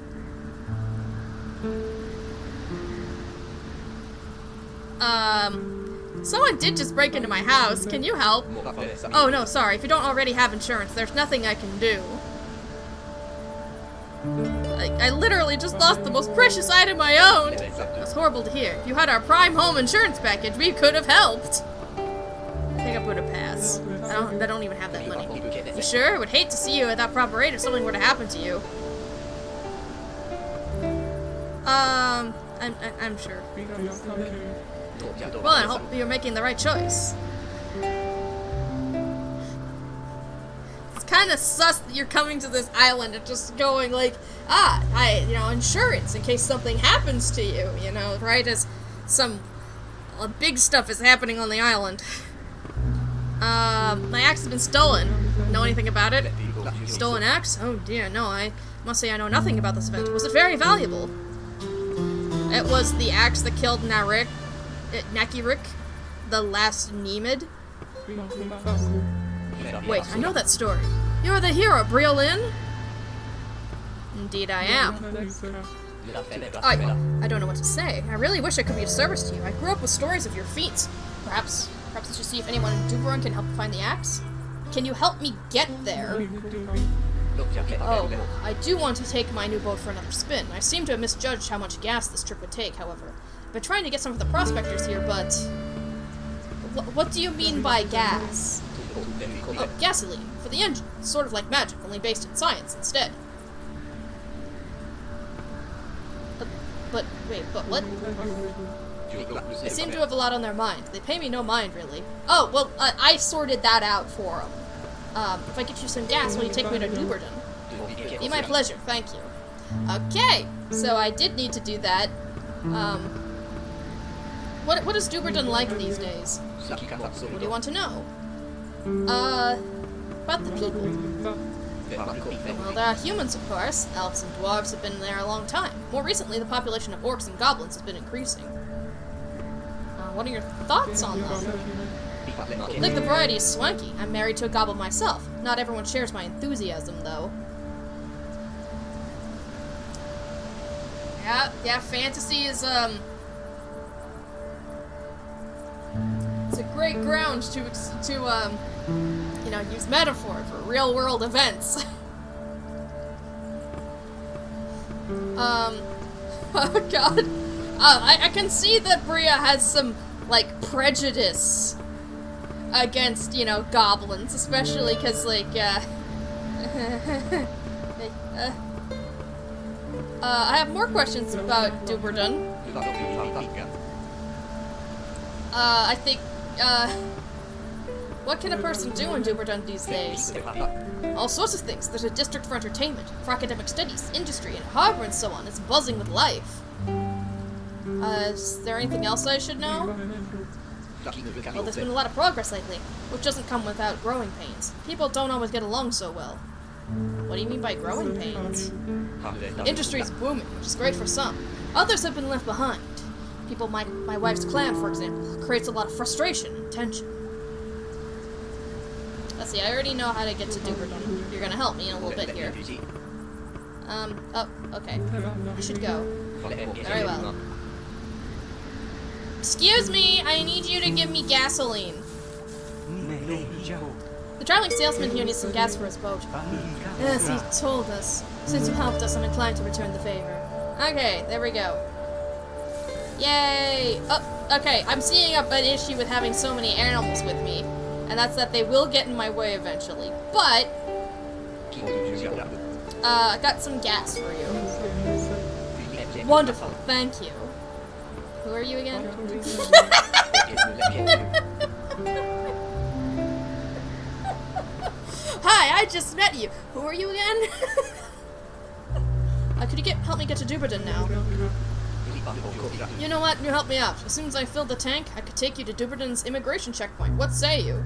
Someone did just break into my house. Can you help? Oh, no, sorry. If you don't already have insurance, there's nothing I can do. I literally just lost the most precious item I owned. That's horrible to hear. If you had our prime home insurance package, we could have helped. I think I put a pass. I don't even have that money. You sure? I would hate to see you at that proper rate if something were to happen to you. I'm sure. Well, I hope you're making the right choice. It's kind of sus that you're coming to this island and just going like, insurance in case something happens to you, right as some big stuff is happening on the island. My axe has been stolen. Know anything about it? Stolen axe? Oh dear, no, I must say I know nothing about this event. Was it very valuable? It was the axe that killed Nakirik, the last Nemid. Wait, I know that story. You're the hero, Briolin? Indeed I am. I don't know what to say. I really wish I could be of service to you. I grew up with stories of your feats. Perhaps I should see if anyone in Duberon can help find the axe. Can you help me get there? Oh, I do want to take my new boat for another spin. I seem to have misjudged how much gas this trip would take, however. I've been trying to get some of the prospectors here, but What do you mean by gas? Oh, gasoline. For the engine. Sort of like magic, only based in science instead. But what? They seem to have a lot on their mind. They pay me no mind, really. Oh, well, I sorted that out for them. If I get you some gas, will you take me to Duberton? Be my pleasure, thank you. Okay, so I did need to do that. What is Duberton like these days? What do you want to know? About the people. Well, there are humans, of course. Elves and dwarves have been there a long time. More recently, the population of orcs and goblins has been increasing. What are your thoughts on that? I think the variety is swanky. I'm married to a goblin myself. Not everyone shares my enthusiasm, though. Yeah, fantasy is, it's a great ground to you know, use metaphor for real-world events. Oh god. I can see that Bria has some, like, prejudice against, you know, goblins, especially because, like, I have more questions about Duberton. I think, what can a person do in Duberton these days? All sorts of things. There's a district for entertainment, for academic studies, industry, and a harbor and so on. It's buzzing with life. Is there anything else I should know? Well, there's been a lot of progress lately, which doesn't come without growing pains. People don't always get along so well. What do you mean by growing pains? The industry's booming, which is great for some. Others have been left behind. People like my wife's clan, for example, creates a lot of frustration and tension. Let's see, I already know how to get to Duberton. You're gonna help me in a little bit here. Oh, okay. I should go. Very well. Excuse me, I need you to give me gasoline. The traveling salesman here needs some gas for his boat. Yes, he told us. Since you helped us, I'm inclined to return the favor. Okay, there we go. Yay! Oh, okay, I'm seeing up an issue with having so many animals with me. And that's that they will get in my way eventually. But, I got some gas for you. Wonderful, thank you. Who are you again? Hi, I just met you. Who are you again? Could you help me get to Duberton now? You know what? You help me out. As soon as I fill the tank, I could take you to Duberton's immigration checkpoint. What say you?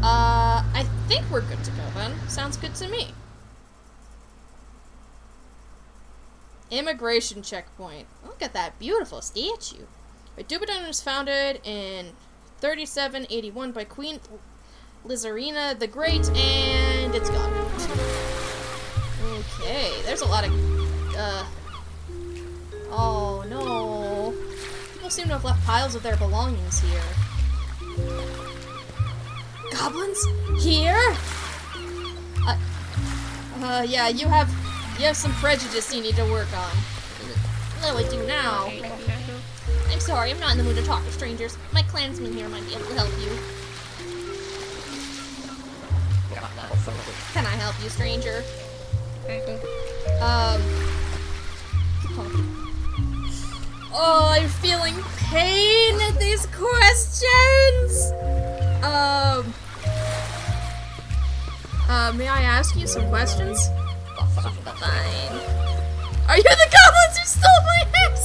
I think we're good to go then. Sounds good to me. Immigration checkpoint. Look at that beautiful statue. Duberton was founded in 3781 by Queen Lizarina the Great, and it's gone. Okay, there's a lot of, oh no. People seem to have left piles of their belongings here. Goblins? Here? Yeah, you have some prejudice you need to work on. What do I do now? I'm sorry, I'm not in the mood to talk to strangers. My clansman here might be able to help you. Can I help you, stranger? Oh, I'm feeling pain at these questions! May I ask you some questions? Fine. Are you the goblins who stole my axe?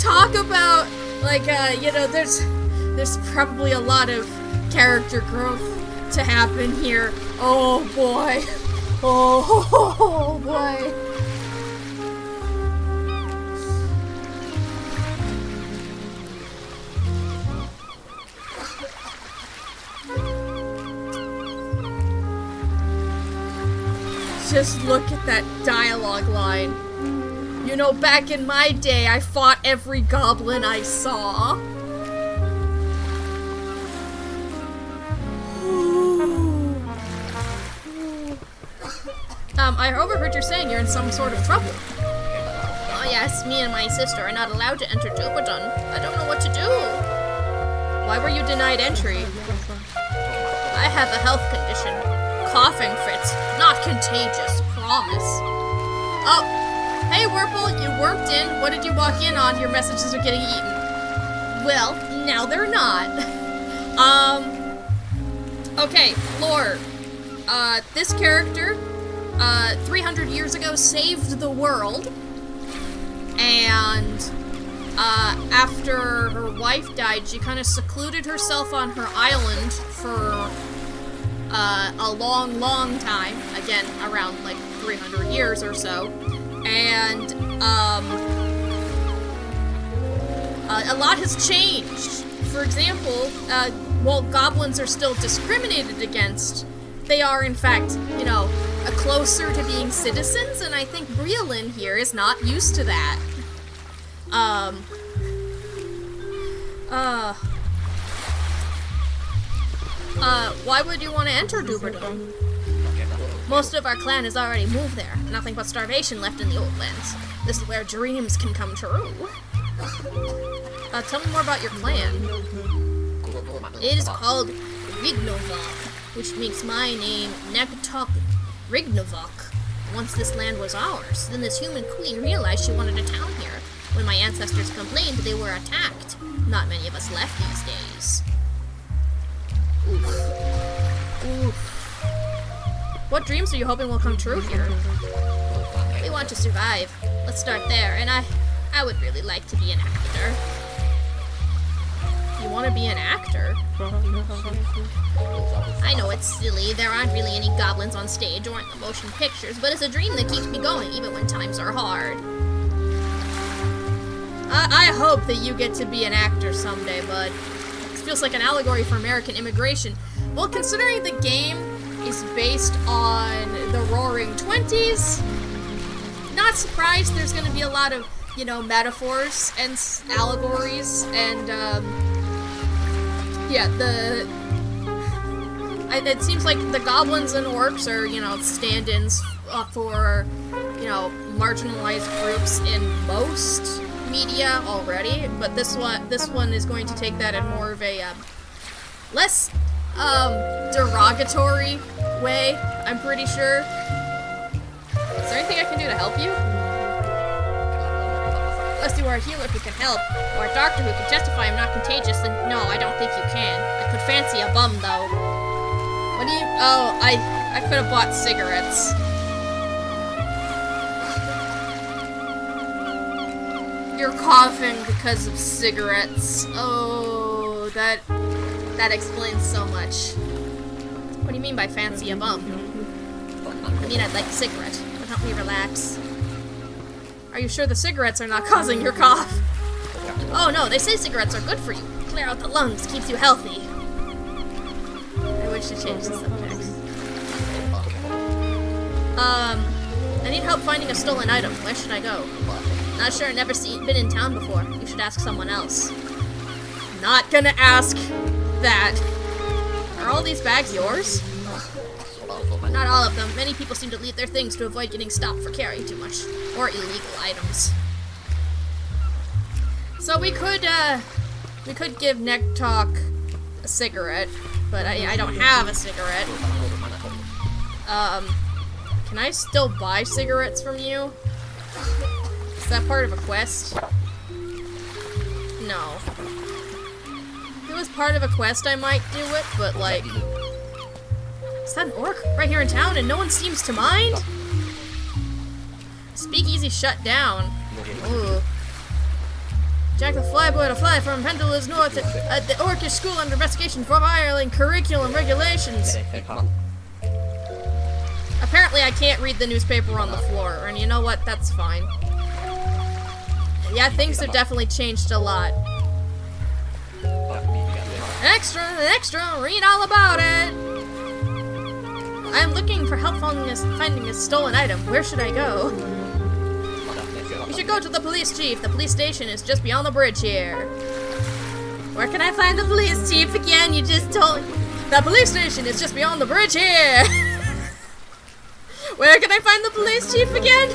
Talk about, like, you know, there's probably a lot of character growth to happen here. Oh boy. Oh boy. Just look at that dialogue line. You know, back in my day, I fought every goblin I saw. I overheard you're saying you're in some sort of trouble. Oh yes, me and my sister are not allowed to enter Dupadon. I don't know what to do. Why were you denied entry? I have a health condition. Coughing fits. Not contagious. Promise. Oh. Hey, Whirple, you worked in. What did you walk in on? Your messages are getting eaten. Well, now they're not. Okay, lore. This character, 300 years ago saved the world. And, after her wife died, she kind of secluded herself on her island for, a long, long time. Again, around, like, 300 years or so. And, a lot has changed. For example, while goblins are still discriminated against, they are, in fact, you know, closer to being citizens, and I think Briolin here is not used to that. Why would you want to enter Duberdom? Most of our clan has already moved there. Nothing but starvation left in the old lands. This is where dreams can come true. Tell me more about your clan. It is called Rignovok, which makes my name Nektok Rignovok. Once this land was ours, then this human queen realized she wanted a town here. When my ancestors complained, they were attacked. Not many of us left these days. Oof. Oof. What dreams are you hoping will come true here? We want to survive. Let's start there, and I would really like to be an actor. You want to be an actor? I know it's silly, there aren't really any goblins on stage or in the motion pictures, but it's a dream that keeps me going even when times are hard. I hope that you get to be an actor someday, bud. This feels like an allegory for American immigration. Well, considering the game is based on the Roaring Twenties, not surprised there's going to be a lot of, you know, metaphors and allegories, and, yeah, it seems like the goblins and orcs are, you know, stand-ins for, you know, marginalized groups in most media already, but this one is going to take that in more of a, less, derogatory way, I'm pretty sure. Is there anything I can do to help you? Unless you are a healer who can help, or a doctor who can testify I'm not contagious, then no, I don't think you can. I could fancy a bum, though. What do you... Oh, I could have bought cigarettes. You're coughing because of cigarettes. Oh, that explains so much. What do you mean by fancy a bum? I mean, I'd like a cigarette. It would help me relax. Are you sure the cigarettes are not causing your cough? Oh no, they say cigarettes are good for you. Clear out the lungs, keeps you healthy. I wish to change the subject. I need help finding a stolen item. Where should I go? Not sure, never been in town before. You should ask someone else. Not gonna ask that. Are all these bags yours? Not all of them. Many people seem to leave their things to avoid getting stopped for carrying too much. Or illegal items. So we could give Nektok a cigarette, but I don't have a cigarette. Can I still buy cigarettes from you? Is that part of a quest? No. If it was part of a quest, I might do it, but like... Is that an orc right here in town and no one seems to mind? Speakeasy shut down. Ooh. Jack the Flyboy to fly from Pendula's north at the Orcish School under investigation for violating curriculum regulations. Apparently I can't read the newspaper on the floor, and you know what? That's fine. Yeah, things have definitely changed a lot. Extra, read all about it! I'm looking for help finding a stolen item. Where should I go? You should go to the police chief. The police station is just beyond the bridge here. Where can I find the police chief again? You just told me. The police station is just beyond the bridge here. Where can I find the police chief again?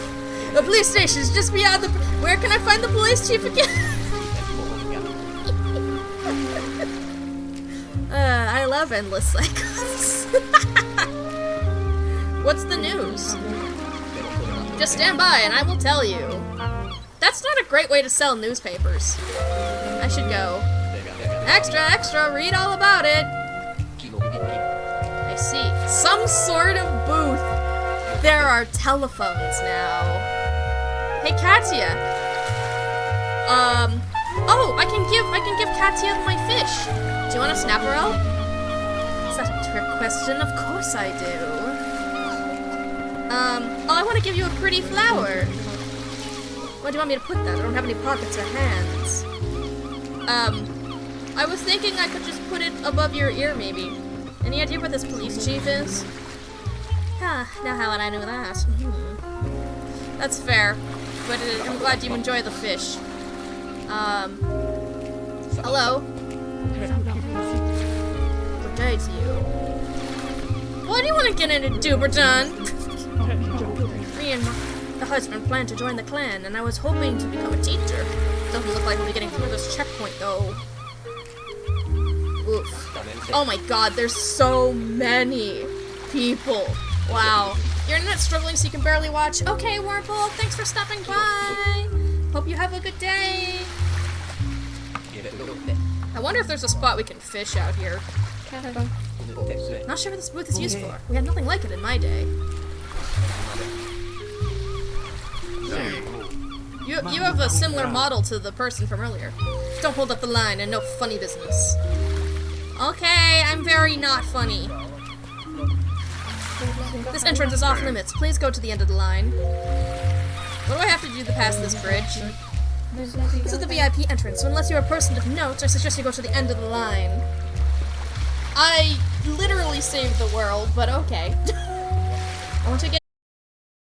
The police station is just beyond the... Where can I find the police chief again? I love endless cycles. What's the news? Just stand by and I will tell you. That's not a great way to sell newspapers. I should go. Extra, extra, read all about it. I see. Some sort of booth. There are telephones now. Hey, Katya. Oh, I can give Katya my fish. Do you want a snapperel? Is that a trick question? Of course I do. Oh, I want to give you a pretty flower. Where do you want me to put that? I don't have any pockets or hands. I was thinking I could just put it above your ear, maybe. Any idea where this police chief is? Ah, now how would I know that? That's fair. But I'm glad you enjoy the fish. Hello? Good day to you. What do you want to get into, Duberton? Me and the husband plan to join the clan, and I was hoping to become a teacher. Doesn't look like we'll be getting through this checkpoint, though. Oof. Oh my god, there's so many people. Wow. Your internet's struggling so you can barely watch. Okay, Warble, thanks for stopping by. Hope you have a good day. I wonder if there's a spot we can fish out here. Not sure what this booth is used for. We had nothing like it in my day. You have a similar model to the person from earlier. Don't hold up the line and no funny business. Okay, I'm very not funny. This entrance is off limits. Please go to the end of the line. What do I have to do to pass this bridge? This is the VIP entrance, so unless you're a person of note, I suggest you go to the end of the line. I literally saved the world, but okay. I want to get